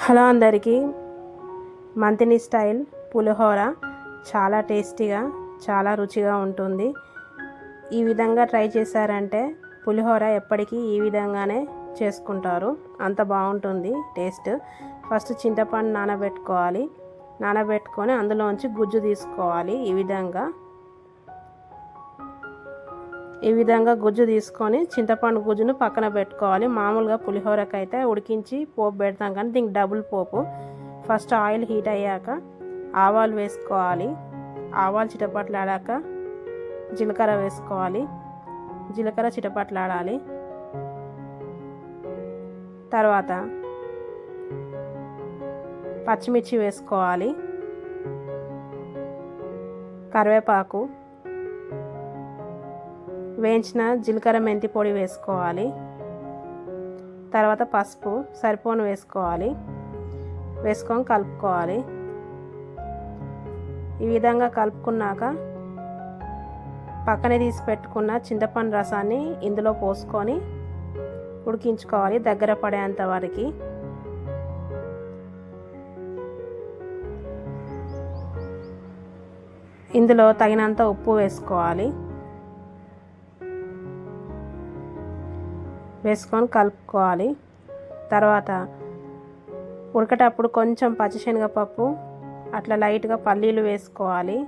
Hello అందరికీ, మంతిని style పులిహోర చాలా టేస్టీగా చాలా రుచిగా ఉంటుంది. ఈ విధంగా ట్రై చేశారంటే పులిహోర ఎప్పటికీ ఈ విధంగానే చేసుకుంటారు, అంత బాగుంటుంది టేస్ట్. ఫస్ట్ చింతపండు నానబెట్టుకొని అందులోంచి గుజ్జు తీసుకోవాలి. ఈ విధంగా గుజ్జు తీసుకొని చింతపండు గుజ్జును పక్కన పెట్టుకోవాలి. మామూలుగా పులిహోరకి అయితే ఉడికించి పోపు పెడతాం, కానీ దీనికి డబుల్ పోపు. ఫస్ట్ ఆయిల్ హీట్ అయ్యాక ఆవాలు వేసుకోవాలి. ఆవాలు చిటపట్లాడాక జీలకర్ర వేసుకోవాలి. జీలకర్ర చిటపట్లాడాలి. తర్వాత పచ్చిమిర్చి వేసుకోవాలి. కరివేపాకు, వేయించిన జీలకర్ర మెంతి పొడి వేసుకోవాలి. తర్వాత పసుపు సరిపోను వేసుకోవాలి. వేసుకొని కలుపుకోవాలి. ఈ విధంగా కలుపుకున్నాక పక్కనే తీసి పెట్టుకున్న చింతపండు రసాన్ని ఇందులో పోసుకొని ఉడికించుకోవాలి దగ్గర పడేంత వరకు. ఇందులో తగినంత ఉప్పు వేసుకోవాలి. వేసుకొని కలుపుకోవాలి. తర్వాత ఉడకటప్పుడు కొంచెం పచ్చిశనగపప్పు, అట్లా లైట్గా పల్లీలు వేసుకోవాలి.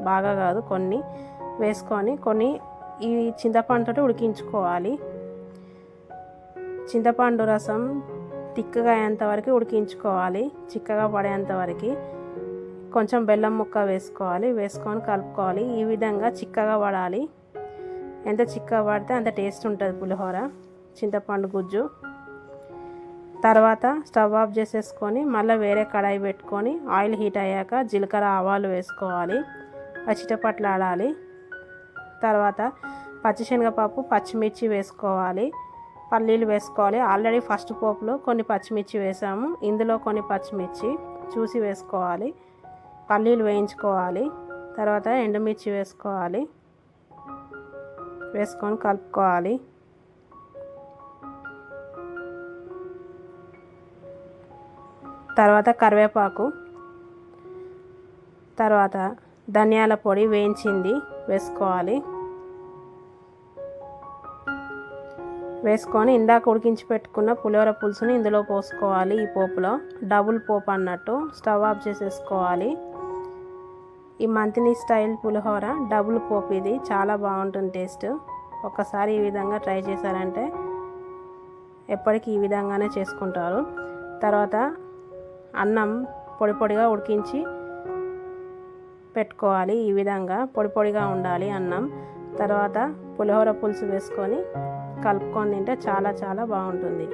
బాగా కాదు, కొన్ని వేసుకొని ఈ చింతపండుతో ఉడికించుకోవాలి. చింతపండు రసం తిక్కగా అయ్యేంతవరకు ఉడికించుకోవాలి, చిక్కగా పడేంతవరకు. కొంచెం బెల్లం ముక్క వేసుకోవాలి. వేసుకొని కలుపుకోవాలి. ఈ విధంగా చిక్కగా పడాలి. ఎంత చిక్కగా పడితే అంత టేస్ట్ ఉంటుంది పులిహోర, చింతపండు గుజ్జు. తర్వాత స్టవ్ ఆఫ్ చేసేసుకొని మళ్ళీ వేరే కడాయి పెట్టుకొని ఆయిల్ హీట్ అయ్యాక జీలకర్ర ఆవాలు వేసుకోవాలి. చిటపట్లాడాలి. తర్వాత పచ్చిశనగపప్పు, పచ్చిమిర్చి వేసుకోవాలి. పల్లీలు వేసుకోవాలి. ఆల్రెడీ ఫస్ట్ పోపులో కొన్ని పచ్చిమిర్చి వేసాము, ఇందులో కొన్ని పచ్చిమిర్చి చూసి వేసుకోవాలి. పల్లీలు వేయించుకోవాలి. తర్వాత ఎండుమిర్చి వేసుకోవాలి. వేసుకొని కలుపుకోవాలి. తర్వాత కరివేపాకు, తర్వాత ధనియాల పొడి వేయించింది వేసుకోవాలి. వేసుకొని ఇందాక ఉడికించి పెట్టుకున్న పులిహోర పులుసుని ఇందులో పోసుకోవాలి. ఈ పోపులో డబుల్ పోపు అన్నట్టు స్టవ్ ఆఫ్ చేసేసుకోవాలి. ఈ మంతిని స్టైల్ పులిహోర డబుల్ పోపు, ఇది చాలా బాగుంటుంది టేస్ట్. ఒకసారి ఈ విధంగా ట్రై చేశారంటే ఎప్పటికీ ఈ విధంగానే చేసుకుంటారు. తర్వాత అన్నం పొడిగా ఉడికించి పెట్టుకోవాలి. ఈ విధంగా పొడిగా ఉండాలి అన్నం. తర్వాత పులిహోర పులుసు వేసుకొని కలుపుకొని తింటే చాలా చాలా బాగుంటుంది.